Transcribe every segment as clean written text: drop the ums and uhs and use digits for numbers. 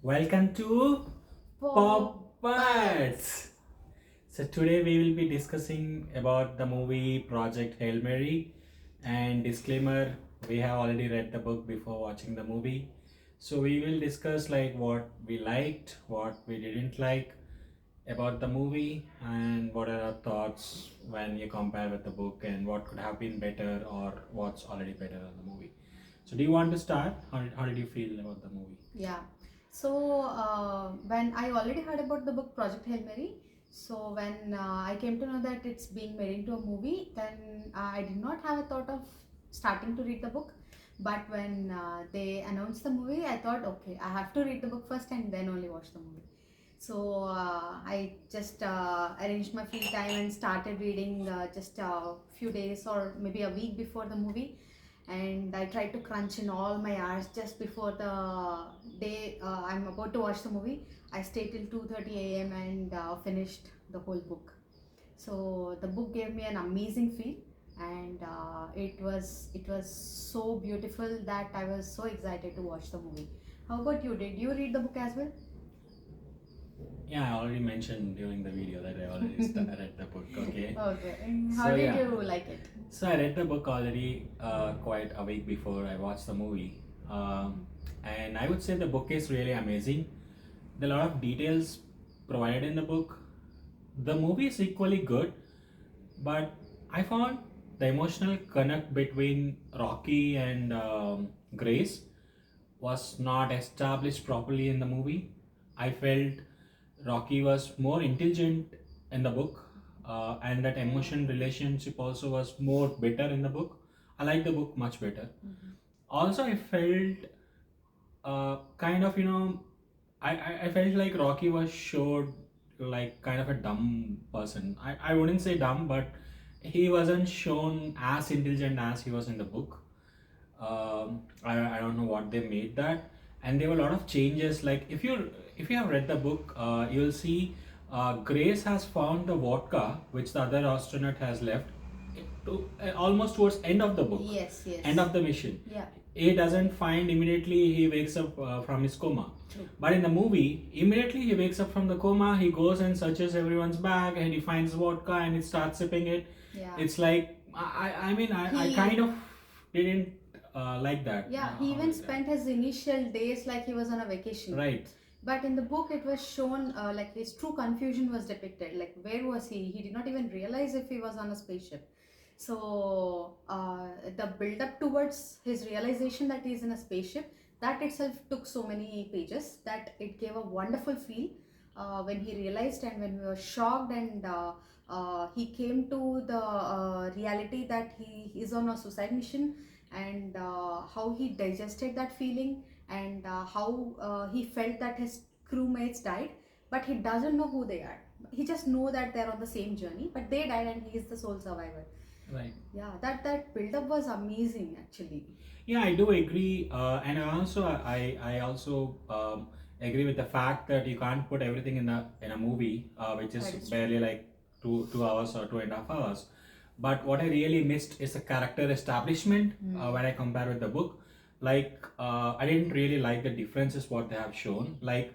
Welcome to Poppers. Poppers. So today we will be discussing about the movie Project Hail Mary. And disclaimer: we have already read the book before watching the movie. So we will discuss like what we liked, what we didn't like about the movie, and what are our thoughts when you compare with the book, and what could have been better or what's already better on the movie. So do you want to start? How did you feel about the movie? Yeah. So when I already heard about the book Project Hail Mary, so when I came to know that it's being made into a movie, then I did not have a thought of starting to read the book. But when they announced the movie, I thought, okay, I have to read the book first and then only watch the movie. So I just arranged my free time and started reading just a few days or maybe a week before the movie, and I tried to crunch in all my hours just before the day I'm about to watch the movie. I stayed till 2:30 a.m. and finished the whole book. So the book gave me an amazing feel, and it was so beautiful that I was so excited to watch the movie. How about you? Did you read the book as well? Yeah, I already mentioned during the video that I already read the book. Okay. Okay. And how So did yeah, you like it? so I read the book already quite a week before I watched the movie, and I would say the book is really amazing. There are a lot of details provided in the book. The movie is equally good, but I found the emotional connect between Rocky and Grace was not established properly in the movie. I felt Rocky was more intelligent in the book, and that emotion relationship also was more better in the book. I like the book much better. Also, I felt kind of I felt like Rocky was showed like kind of a dumb person. I wouldn't say dumb, but he wasn't shown as intelligent as he was in the book. I don't know what they made that, and there were a lot of changes. Like if you have read the book, you'll see Grace has found the vodka which the other astronaut has left to almost towards end of the book, Yes, end yes. of the mission. Yeah. He doesn't find immediately. He wakes up from his coma. True. But in the movie, immediately he wakes up from the coma. He goes and searches everyone's bag and he finds vodka and he starts sipping it. Yeah. It's like I He kind of didn't like that. Yeah, he even spent his initial days like he was on a vacation. Right. But in the book, it was shown like his true confusion was depicted. Like, where was he? He did not even realize if he was on a spaceship. So the build up towards his realization that he's in a spaceship, that itself took so many pages that it gave a wonderful feel when he realized and when we were shocked, and he came to the reality that he is on a suicide mission, and how he digested that feeling, and how he felt that his crewmates died, but he doesn't know who they are. He just know that they're on the same journey, but they died and he is the sole survivor. Right. Yeah, that build up was amazing actually. Yeah, I do agree, and I also agree with the fact that you can't put everything in a movie, which is That is true. barely like two hours or 2.5 hours. But what I really missed is the character establishment when I compare with the book. Like I didn't really like the differences what they have shown. Like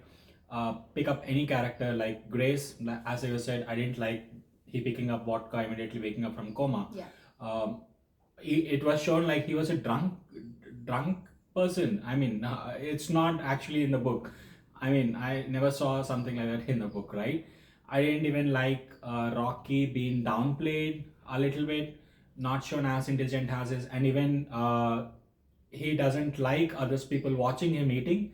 pick up any character like Grace, as I said, I didn't like he picking up vodka immediately waking up from coma. Yeah. Um, it was shown like he was a drunk person. I mean, it's not actually in the book. I mean, I never saw something like that in the book, right? I didn't even like Rocky being downplayed a little bit, not shown as intelligent as his, and even he doesn't like others people watching him eating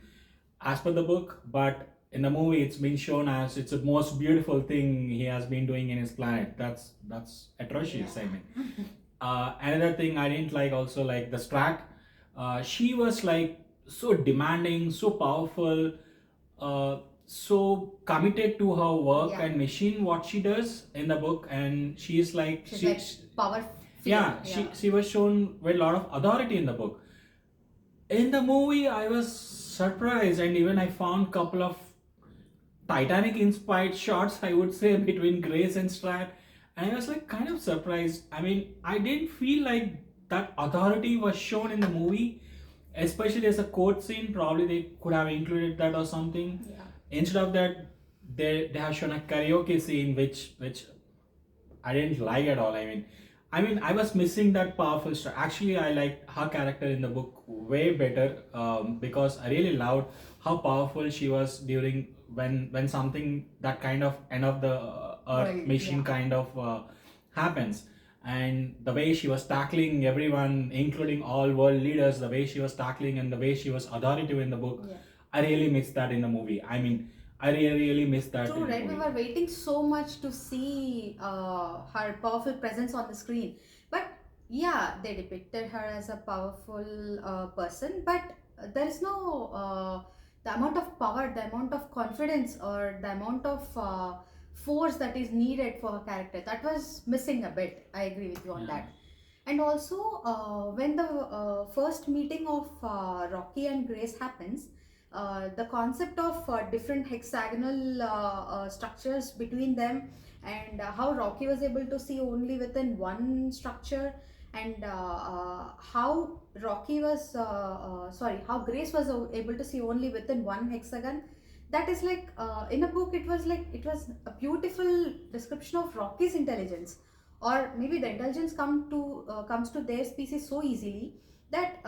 as per the book, but in the movie it's been shown as it's the most beautiful thing he has been doing in his planet. That's atrocious. Yeah. I mean, another thing I didn't like also like the Strat. She was like so demanding, so powerful, so committed to her work Yeah. and machine what she does in the book, and she's like She's like power yeah, figure. she was shown with a lot of authority in the book. In the movie, I was surprised, and even I found couple of Titanic inspired shots, I would say, between Grace and Strat. And I was like kind of surprised. I mean, I didn't feel like that authority was shown in the movie. especially as a court scene, probably they could have included that or something. Yeah. Instead of that, they have shown a karaoke scene which I didn't like at all. I mean, I was missing that powerful stuff. Actually, I liked her character in the book way better, because I really loved how powerful she was during when something that kind of end of the Earth World, mission yeah. kind of happens, and the way she was tackling everyone, including all world leaders, the way she was tackling and the way she was authoritative in the book, Yeah. I really missed that in the movie. I mean, I really missed that True, in the right? We movie. were waiting so much to see her powerful presence on the screen. But yeah, they depicted her as a powerful person, but there is no the amount of power, the amount of confidence, or the amount of force that is needed for her character. That was missing a bit. I agree with you on Yeah. that. And also, when the first meeting of Rocky and Grace happens, the concept of different hexagonal structures between them, and how Rocky was able to see only within one structure, and how how Grace was able to see only within one hexagon. That is like, in a book, it was a beautiful description of Rocky's intelligence, or maybe the intelligence comes to their species so easily that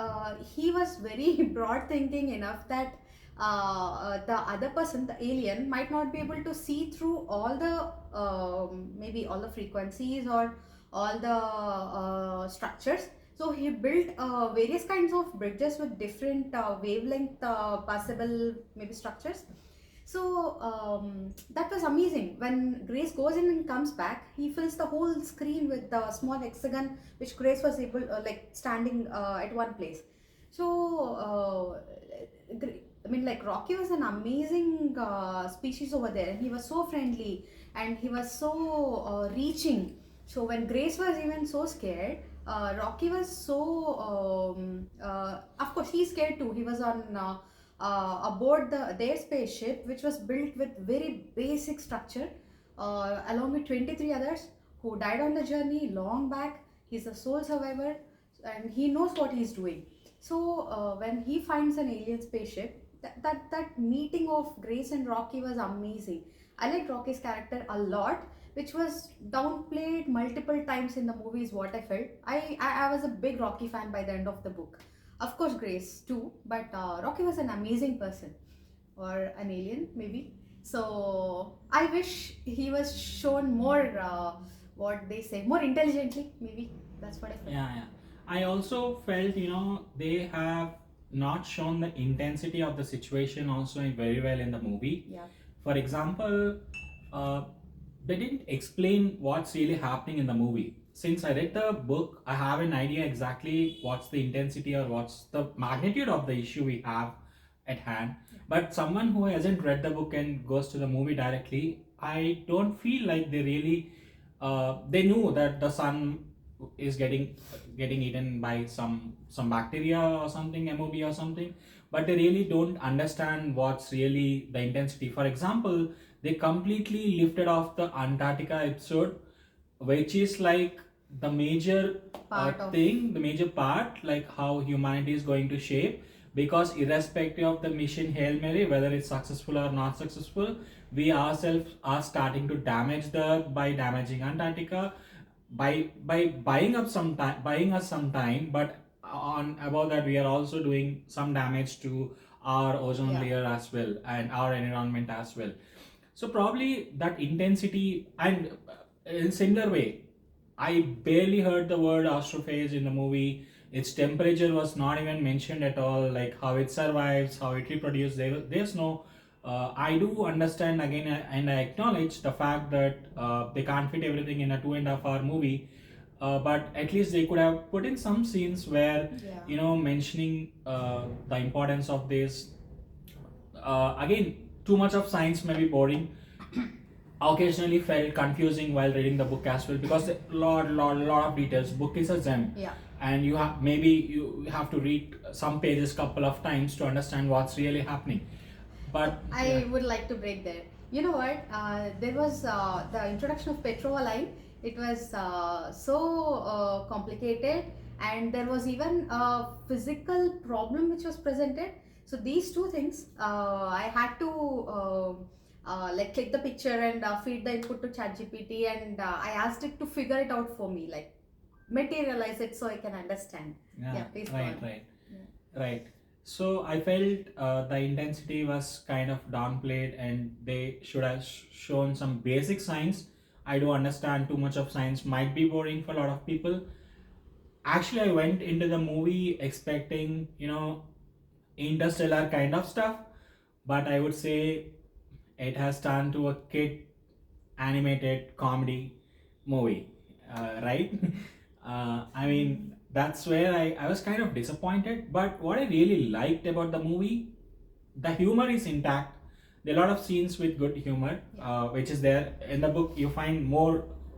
he was very broad thinking enough that the other person, the alien, might not be able to see through all the maybe all the frequencies or all the structures. So he built various kinds of bridges with different wavelength possible maybe structures. So that was amazing. When Grace goes in and comes back, he fills the whole screen with the small hexagon which Grace was able, like standing at one place. So I mean, like, Rocky was an amazing species over there, and he was so friendly, and he was so reaching. So when Grace was even so scared, Rocky was so of course he's scared too. He was on aboard their spaceship, which was built with very basic structure, along with 23 others who died on the journey long back. He's a sole survivor, and he knows what he's doing. So when he finds an alien spaceship, that meeting of Grace and Rocky was amazing. I liked Rocky's character a lot, which was downplayed multiple times in the movie, is what I felt. I was a big Rocky fan by the end of the book. Of course, Grace too, but Rocky was an amazing person, or an alien maybe. So I wish he was shown more, what they say, more intelligently. Maybe that's what I felt. Yeah, yeah. I also felt, they have not shown the intensity of the situation also very well in the movie. Yeah. For example, uh, they didn't explain what's really happening in the movie. Since I read the book, I have an idea exactly what's the intensity or what's the magnitude of the issue we have at hand. But someone who hasn't read the book and goes to the movie directly, I don't feel like they really they knew that the sun is getting eaten by some bacteria or something, mob or something, but they really don't understand what's really the intensity. For example, they completely lifted off the Antarctica episode, which is like the major Part of thing, the major part, like how humanity is going to shape. Because irrespective of the mission Hail Mary, whether it's successful or not successful, we ourselves are starting to damage the Earth by damaging Antarctica, by buying us some time, but on above that we are also doing some damage to our ozone Yeah. layer as well and our environment as well. So probably that intensity, and in similar way, I barely heard the word astrophage in the movie. Its temperature was not even mentioned at all, like how it survives, how it reproduces. There's no. I do understand again, and I acknowledge the fact that they can't fit everything in a 2.5 hour movie. But at least they could have put in some scenes where, Yeah. mentioning the importance of this. Again, too much of science may be boring. Occasionally felt confusing while reading the book as well, because a lot of details. Book is a gem, Yeah. and you have to read some pages couple of times to understand what's really happening. But I would like to break there. You know what? There was the introduction of petrovaline. It was so complicated, and there was even a physical problem which was presented. So these two things, I had to like click the picture and feed the input to ChatGPT, and I asked it to figure it out for me, like materialize it so I can understand. Yeah, please go right, on. right, Yeah. right. So I felt the intensity was kind of downplayed, and they should have shown some basic science. I do understand too much of science might be boring for a lot of people. Actually, I went into the movie expecting, interstellar kind of stuff, but I would say it has turned to a kid animated comedy movie, right? I mean, that's where I was kind of disappointed. But what I really liked about the movie, the humor is intact. There are a lot of scenes with good humor, which is there in the book. You find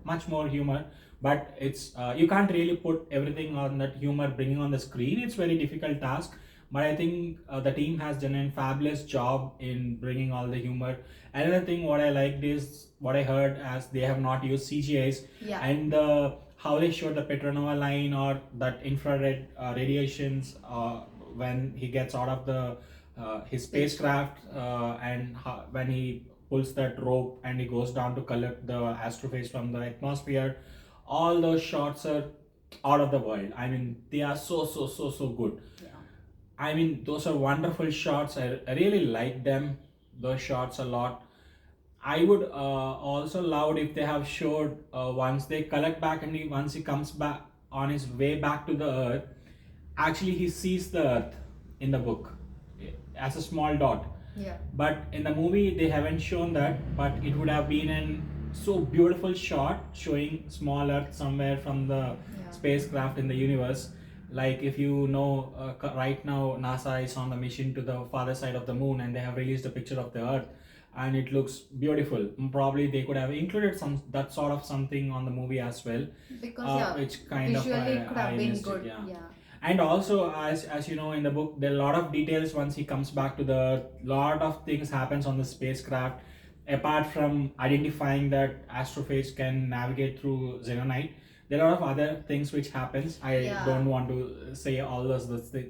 much more humor, but it's you can't really put everything on that humor bringing on the screen. It's very difficult task. But I think the team has done a fabulous job in bringing all the humor. Another thing, what I liked is what I heard as they have not used CGIs, Yeah. and how they showed the Petronova line or that infrared radiations when he gets out of the his spacecraft and when he pulls that rope and he goes down to collect the astrophage from the atmosphere. All those shots are out of the world. I mean, they are so good. Yeah. I mean, those are wonderful shots. I really like them, those shots a lot. I would also love if they have showed once they collect back and once he comes back on his way back to the earth, actually he sees the earth in the book as a small dot. Yeah. But in the movie they haven't shown that, but it would have been an so beautiful shot showing small earth somewhere from the spacecraft in the universe. Like if you know, right now NASA is on the mission to the farther side of the moon, and they have released a picture of the earth, and it looks beautiful. Probably they could have included some that sort of something on the movie as well, Because which kind of visually it could have been missed it, good. yeah. Yeah. And also, as you know, in the book there are a lot of details. Once he comes back to the earth, lot of things happens on the spacecraft. Apart from identifying that astrophage can navigate through xenonite, there are a lot of other things which happens. I Yeah. don't want to say all those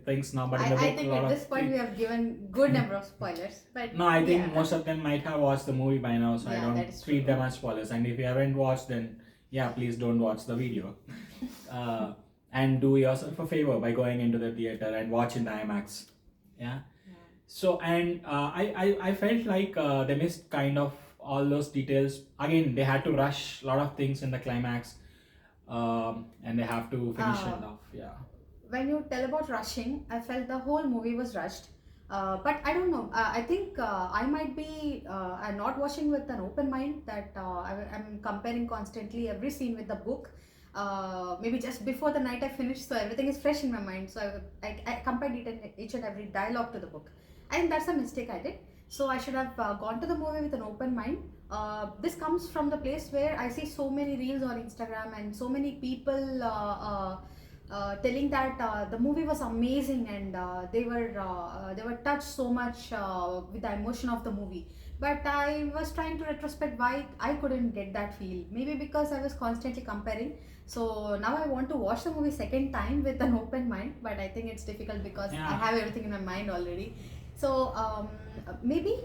things now, but in the book I think a lot at of this point we have given good number of spoilers, but no, I think yeah. most of them might have watched the movie by now, so I Yeah, don't that is treat true. them as spoilers. And if you haven't watched, then yeah, please don't watch the video. And do yourself a favor by going into the theater and watch in the IMAX. Yeah. So, and I felt like they missed kind of all those details. Again, they had to rush a lot of things in the climax, and they have to finish it off. Yeah. When you tell about rushing, I felt the whole movie was rushed. But I don't know. I think I might be I'm not watching with an open mind. That I'm comparing constantly every scene with the book. Maybe just before the night I finished, so everything is fresh in my mind. So I compared each and every dialogue to the book. I think that's a mistake I did. So I should have gone to the movie with an open mind. This comes from the place where I see so many reels on Instagram and so many people telling that the movie was amazing, and they were touched so much with the emotion of the movie. But I was trying to retrospect why I couldn't get that feel. Maybe because I was constantly comparing. So now I want to watch the movie second time with an open mind, but I think it's difficult because I have everything in my mind already. So maybe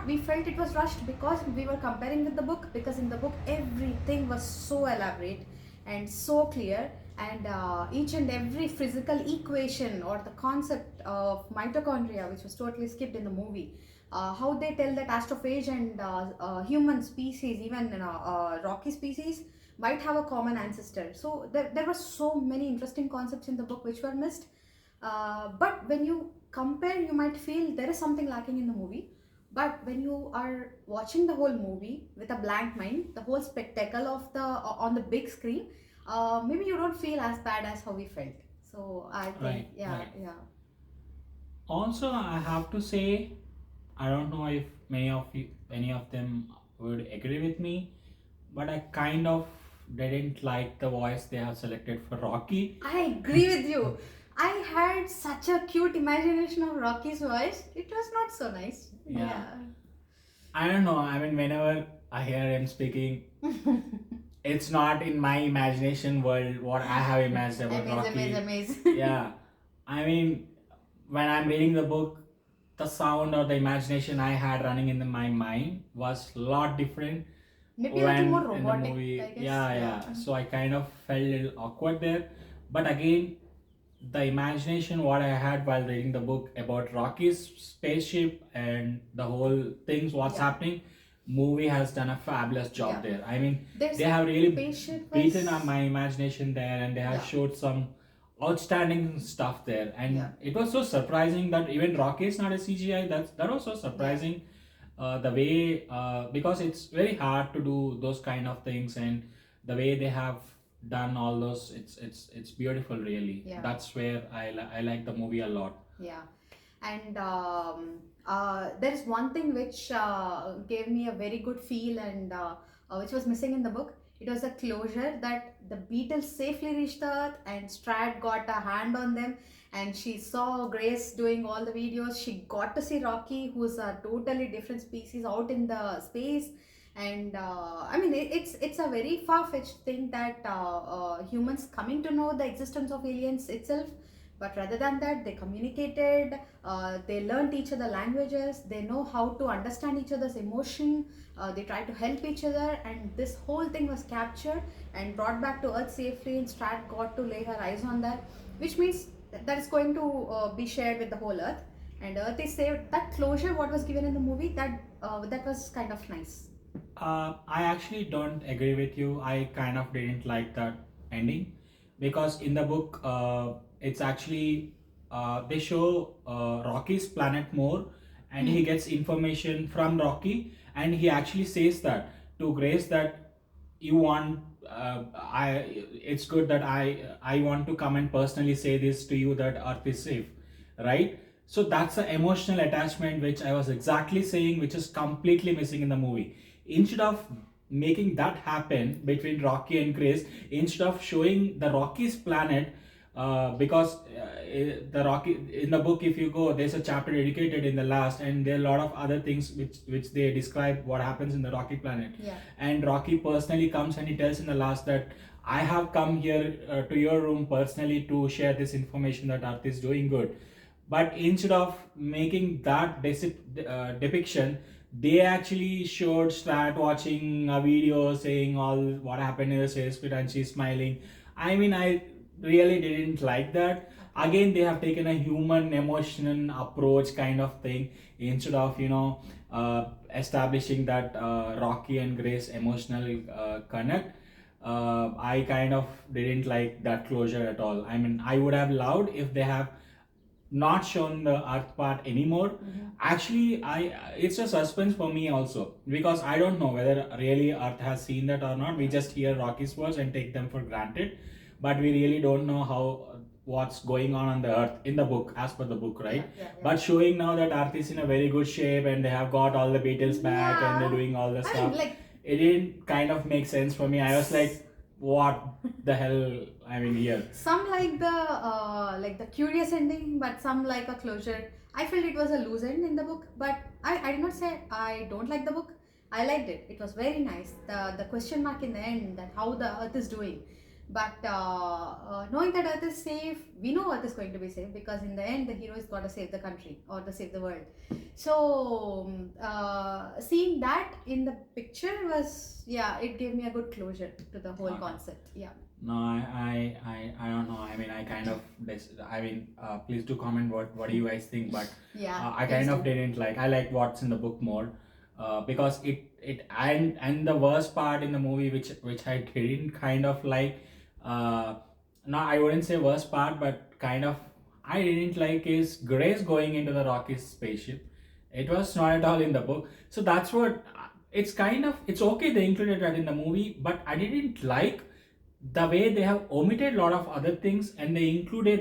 we felt it was rushed because we were comparing with the book, because in the book everything was so elaborate and so clear, and each and every physical equation or the concept of mitochondria, which was totally skipped in the movie. How they tell that astrophage and human species, even rocky species, might have a common ancestor. So there were so many interesting concepts in the book which were missed. But when you compare, you might feel there is something lacking in the movie. But when you are watching the whole movie with a blank mind, the whole spectacle of the on the big screen, maybe you don't feel as bad as how we felt. So I think, Right, yeah, right. yeah. Also, I have to say, I don't know if any of them would agree with me, but I kind of didn't like the voice they have selected for Rocky. I agree with you. I had such a cute imagination of Rocky's voice. It was not so nice. Yeah. I don't know. I mean, whenever I hear him speaking, it's not in my imagination world what I have imagined about Rocky. Amaze. Yeah, I mean, when I'm reading the book, the sound or the imagination I had running in my mind was a lot different Maybe a little when more in the robotic, movie. I guess. Yeah. So I kind of felt a little awkward there. But again, the imagination what I had while reading the book about Rocky's spaceship and the whole things what's Yeah. happening, movie has done a fabulous job Yeah. there. I mean, There's they have really spaceship beaten was- up my imagination there, and they have Yeah. showed some outstanding stuff there. And Yeah. it was so surprising that even Rocky is not a CGI. That was so surprising. The way because it's very hard to do those kind of things, and the way they have done all those, it's beautiful really. Yeah. That's where I like the movie a lot. Yeah, and there is one thing which gave me a very good feel, and which was missing in the book. It was a closure that the Beatles safely reached the Earth, and Strat got a hand on them, and she saw Grace doing all the videos. She got to see Rocky, who's a totally different species out in the space. And I mean, it's a very far-fetched thing that humans coming to know the existence of aliens itself. But rather than that, they communicated, they learned each other languages, they know how to understand each other's emotion, they try to help each other, and this whole thing was captured and brought back to Earth safely, and Strat got to lay her eyes on that, which means that is going to be shared with the whole Earth, and Earth is saved. That closure, what was given in the movie, that was kind of nice. I actually don't agree with you. I kind of didn't like that ending because in the book, it's actually they show Rocky's planet more, and he gets information from Rocky, and he actually says that to Grace that you want. It's good that I want to come and personally say this to you that Earth is safe, right? So that's the emotional attachment which I was exactly saying, which is completely missing in the movie. Instead of making that happen between Rocky and Grace, instead of showing the Rocky's planet, because the Rocky in the book, if you go, there's a chapter dedicated in the last, and there are a lot of other things which they describe what happens in the Rocky planet. Yeah. And Rocky personally comes and he tells in the last that I have come here to your room personally to share this information that Earth is doing good. But instead of making that depiction, they actually showed Strat watching a video saying all what happened in the spaceship and she's smiling. I mean, I really didn't like that. Again, they have taken a human emotional approach kind of thing instead of establishing that Rocky and Grace emotional connect. I kind of didn't like that closure at all. I mean, I would have loved if they have not shown the Earth part anymore. Actually, it's a suspense for me also because I don't know whether really Earth has seen that or not. We just hear Rocky's words and take them for granted, but we really don't know how what's going on the Earth in the book, as per the book, right? Yeah. But showing now that Earth is in a very good shape and they have got all the Beatles back and they're doing all the I stuff, mean, like, it didn't kind of make sense for me. I was like, what the hell? I mean, here. some like the curious ending, but some like a closure. I felt it was a loose end in the book, but I did not say I don't like the book. I liked it. It was very nice. The question mark in the end, that how the Earth is doing. But knowing that Earth is safe, we know Earth is going to be safe because in the end the hero is got to save the country or to save the world. So seeing that in the picture was, yeah, it gave me a good closure to the whole Okay. concept. Yeah. No, I don't know. I mean, I kind of please do comment what do you guys think, but Yeah. I kind of didn't like. I like what's in the book more, because it and the worst part in the movie which I didn't kind of like. No, I wouldn't say worst part, but kind of I didn't like is Grace going into the Rocky's spaceship. It was not at all in the book, so that's what. It's kind of it's okay they included that in the movie, but I didn't like the way they have omitted a lot of other things, and they included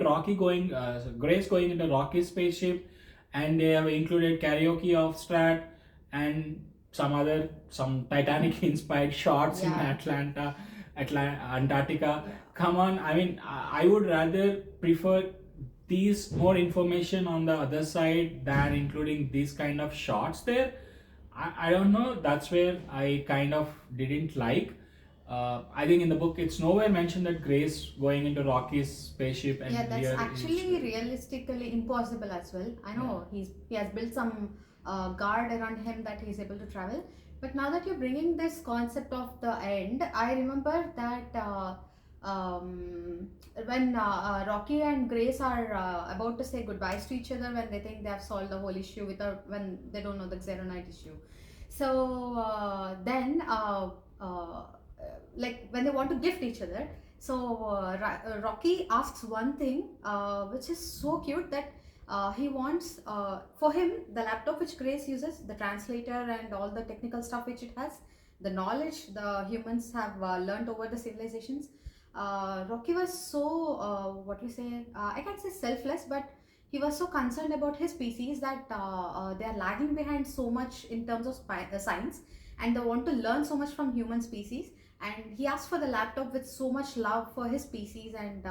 Grace going into Rocky's spaceship, and they have included karaoke of Strat and some Titanic inspired shots in Yeah. Antarctica. Yeah. Come on, I mean, I would rather prefer these more information on the other side than including these kind of shots there. I don't know, that's where I kind of didn't like. I think in the book it's nowhere mentioned that Grace going into Rocky's spaceship and Yeah, that's here actually realistically impossible as well. I know he has built some guard around him that he's able to travel. But now that you're bringing this concept of the end, I remember that when Rocky and Grace are about to say goodbyes to each other when they think they have solved the whole issue without when they don't know the Xeronite issue. So then like when they want to gift each other, so Rocky asks one thing which is so cute that he wants for him the laptop which Grace uses, the translator and all the technical stuff which it has, the knowledge the humans have learned over the civilizations. Rocky was so what we say, I can't say selfless, but he was so concerned about his species that they are lagging behind so much in terms of science, and they want to learn so much from human species. And he asked for the laptop with so much love for his species, and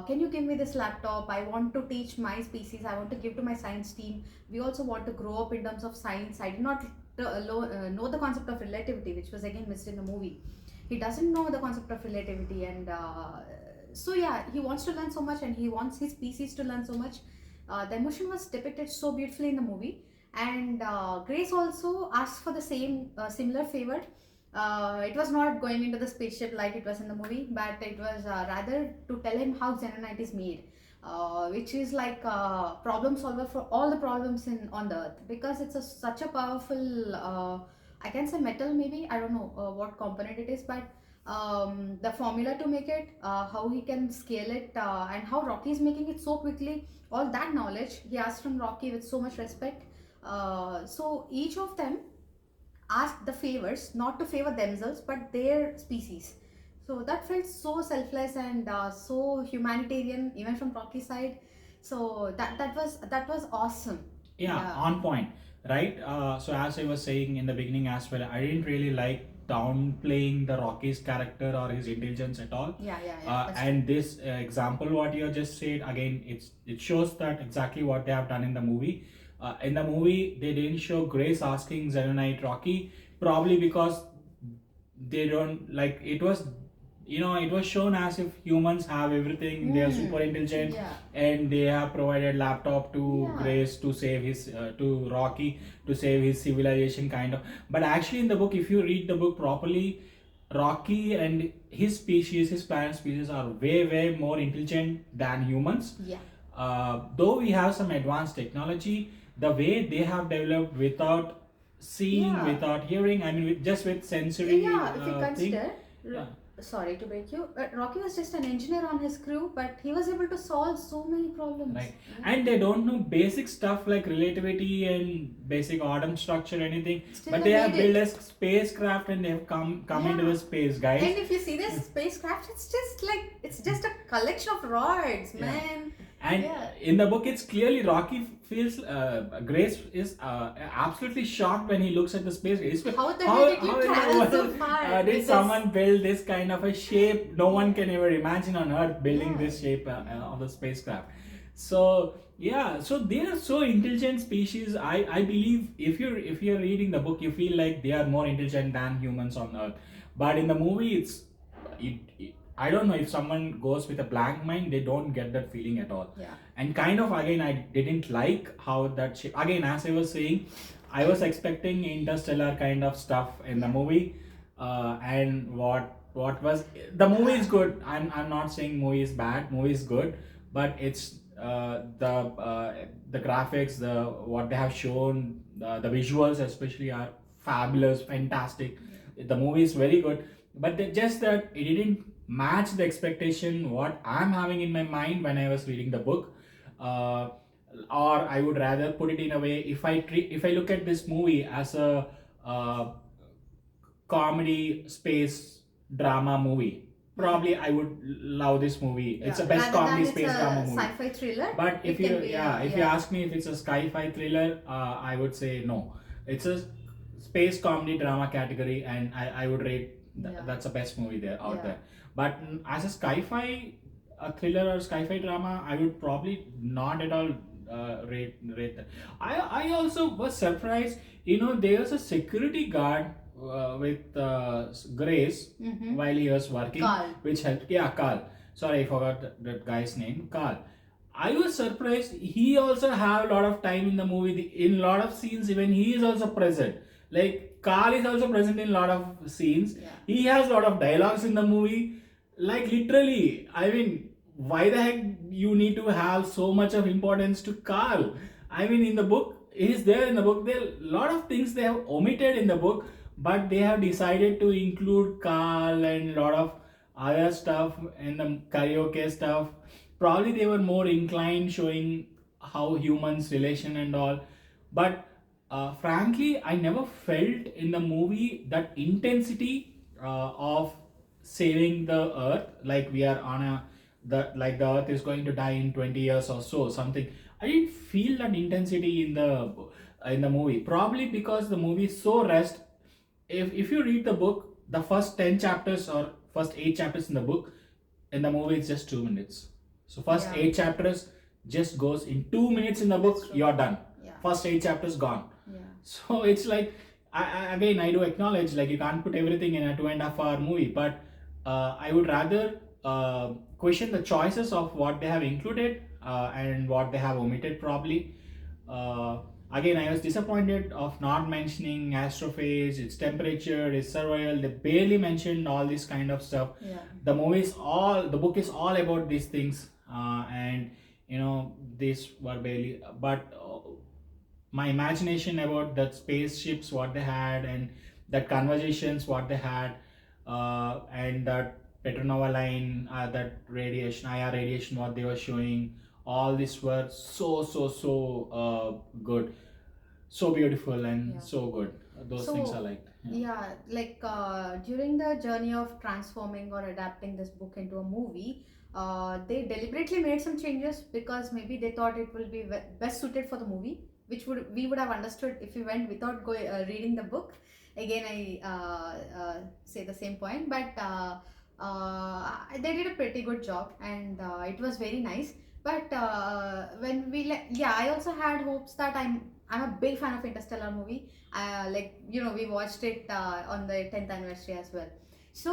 can you give me this laptop? I want to teach my species, I want to give to my science team. We also want to grow up in terms of science. I did not know the concept of relativity, which was again missed in the movie. He doesn't know the concept of relativity, and so yeah, he wants to learn so much and he wants his species to learn so much. The emotion was depicted so beautifully in the movie. And Grace also asked for the same similar favor. It was not going into the spaceship like it was in the movie, but it was rather to tell him how Xenonite is made, which is like a problem solver for all the problems in on the Earth, because it's such a powerful, I can say metal maybe, I don't know what component it is, but the formula to make it, how he can scale it, and how Rocky is making it so quickly, all that knowledge he asked from Rocky with so much respect. So each of them asked the favors not to favor themselves but their species. So that felt so selfless and so humanitarian, even from Rocky's side. So that was awesome. Yeah, on point, right? So as I was saying in the beginning as well, I didn't really like downplaying the Rocky's character or his intelligence at all. Yeah. And this example, what you just said again, it shows that exactly what they have done in the movie. In the movie, they didn't show Grace asking Xenonite Rocky, probably because they don't like it was. It was shown as if humans have everything. They are super intelligent, Yeah. and they have provided laptop to Yeah. Grace to save his to Rocky to save his civilization, kind of. But actually, in the book, if you read the book properly, Rocky and his species, his parent species, are way more intelligent than humans. Yeah. Though we have some advanced technology, the way they have developed without seeing, Yeah. without hearing, I mean, just with sensory Yeah, if you thing. consider, Yeah. sorry to break you, Rocky was just an engineer on his crew, but he was able to solve so many problems. Right. And they don't know basic stuff like relativity and basic atom structure, anything. Still But they they have made built a spacecraft and they have come into Yeah. the space, guys. And if you see this spacecraft, it's just a collection of rods, Yeah. man. And Yeah. in the book, it's clearly Rocky feels Grace is absolutely shocked when he looks at the space. How the hell did you in the travel so world, far did with this? someone build this kind of a shape? No one can ever imagine on Earth building Yeah. this shape of the spacecraft. So yeah, so they are so intelligent species. I believe if you're reading the book, you feel like they are more intelligent than humans on Earth. But in the movie, I don't know, if someone goes with a blank mind, they don't get that feeling at all. Yeah. And kind of again, I didn't like how that shape. Again, as I was saying, I was expecting interstellar kind of stuff in the movie, and what was the movie is good. I'm not saying movie is bad. Movie is good, but it's the graphics, the what they have shown, the visuals especially are fabulous, fantastic. The movie is very good, but just that it didn't match the expectation what I'm having in my mind when I was reading the book. Or I would rather put it in a way, if I look at this movie as a comedy space drama movie, probably I would love this movie. It's the best Rather than comedy it's space a drama movie. sci-fi thriller. But if it you can be if you ask me if it's a sci-fi thriller, I would say no. It's a space comedy drama category, and I would rate that's the best movie there out there. But as a sci-fi thriller or sci-fi drama, I would probably not at all rate that. I also was surprised. There's a security guard with Grace Mm-hmm. while he was working, Carl. which helped. Yeah, Carl. Sorry, I forgot that guy's name. Carl. I was surprised. He also have a lot of time in the movie. In lot of scenes, even he is also present. Like Carl is also present in a lot of scenes. Yeah. He has a lot of dialogues in the movie. Like literally, I mean, why the heck you need to have so much of importance to Carl? I mean, in the book, he's there in the book. There are a lot of things they have omitted in the book, but they have decided to include Carl and a lot of other stuff and the karaoke stuff. Probably they were more inclined showing how humans relation and all, but frankly, I never felt in the movie that intensity of saving the earth, like we are on a the earth is going to die in 20 years or so something. I didn't feel that intensity in the movie, probably because the movie is so rushed. If you read the book, the first 10 chapters or first 8 chapters in the book, in the movie it's just 2 minutes. So first Yeah. 8 chapters just goes in 2 minutes in the book. That's true. You're done. Yeah. First 8 chapters gone. Yeah. So it's like, again, I do acknowledge like you can't put everything in a 2.5 hour movie, but I would rather question the choices of what they have included and what they have omitted, probably. Uh, Again, I was disappointed of not mentioning astrophase, its temperature, its survival. They barely mentioned all this kind of stuff. Yeah. The book is all about these things, and these were barely, but my imagination about that spaceships what they had and that conversations what they had, and that Petronova line, that radiation, IR radiation what they were showing, all these were so good, so beautiful and Yeah. so good. Those things So, I liked. yeah, like during the journey of transforming or adapting this book into a movie, they deliberately made some changes because maybe they thought it will be best suited for the movie, which we would have understood if we went without reading the book. Again, I say the same point, but they did a pretty good job, and it was very nice. But when yeah, I also had hopes that I'm a big fan of Interstellar movie. Like we watched it on the 10th anniversary as well. So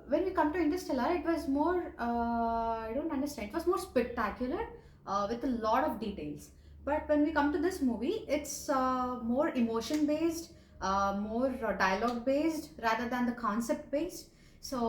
when we come to Interstellar, it was more I don't understand, it was more spectacular with a lot of details. But when we come to this movie, it's more emotion based, more dialogue based rather than the concept based. So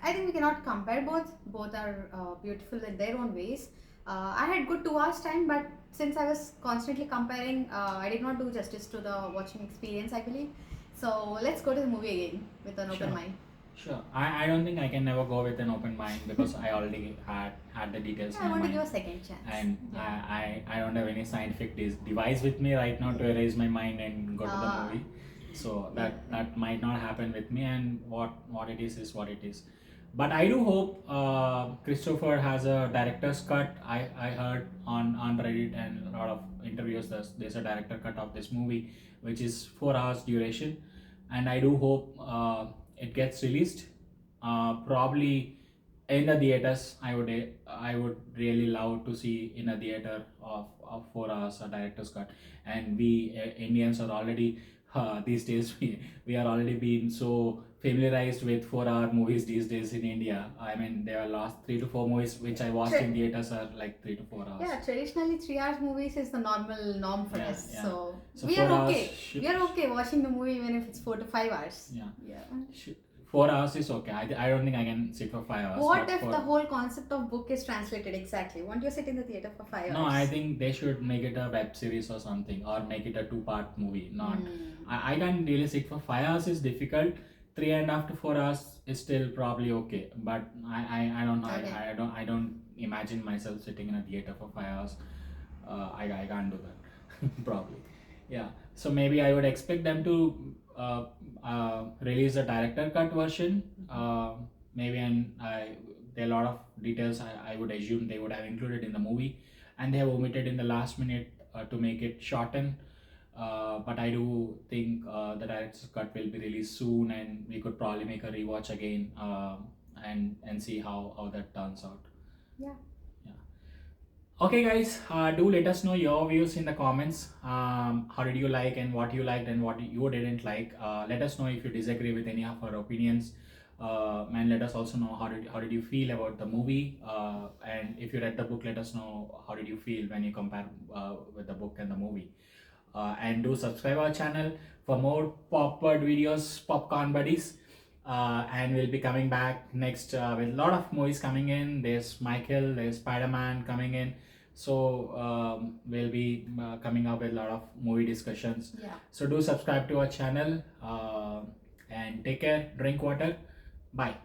I think we cannot compare both are beautiful in their own ways. I had good 2 hours time, but since I was constantly comparing, I did not do justice to the watching experience, I believe. So let's go to the movie again with an open Sure. mind. Sure. I don't think I can never go with an open mind because I already had the details I in my want to mind. give a second chance. And Yeah. I don't have any scientific device with me right now to erase my mind and go to the Ah. movie. So that might not happen with me, and what it is what it is. But I do hope Christopher has a director's cut. I heard on Reddit and a lot of interviews there's a director cut of this movie, which is 4 hours duration, and I do hope it gets released. Probably in the theaters. I would really love to see in a theater of 4 hours a director's cut. And we Indians are already these days we are already being so familiarized with 4 hour movies these days in India. I mean, there are last 3 to 4 movies which I watched in theaters are like 3 to 4 hours. Yeah, traditionally 3 hours movies is the norm for Yeah, us. yeah. So So we 4 are hours okay. should- We are okay watching the movie even if it's 4 to 5 hours. Yeah. Yeah. 4 hours is okay. I don't think I can sit for 5 hours. What but if for- the whole concept of book is translated exactly? Won't you sit in the theater for 5 hours? No, I think they should make it a web series or something, or make it a 2 part movie. Not, I can't really sit for 5 hours. Is difficult. 3.5 to 4 hours is still probably okay. But I don't know. Okay. I don't imagine myself sitting in a theater for 5 hours. I can't do that. Probably. Yeah. So maybe I would expect them to release a director cut version. Maybe there are a lot of details I would assume they would have included in the movie, and they have omitted in the last minute to make it shorten. But I do think the director's cut will be released soon, and we could probably make a rewatch again and see how that turns out. Yeah. Yeah. Okay, guys, do let us know your views in the comments. How did you like and what you liked and what you didn't like. Let us know if you disagree with any of our opinions. And let us also know how did you feel about the movie. And if you read the book, let us know how did you feel when you compare with the book and the movie. And do subscribe our channel for more popcorn videos, popcorn buddies. And we'll be coming back next with a lot of movies coming in. There's Michael, there's Spider-Man coming in. So we'll be coming up with a lot of movie discussions. Yeah. So do subscribe to our channel and take care, drink water. Bye.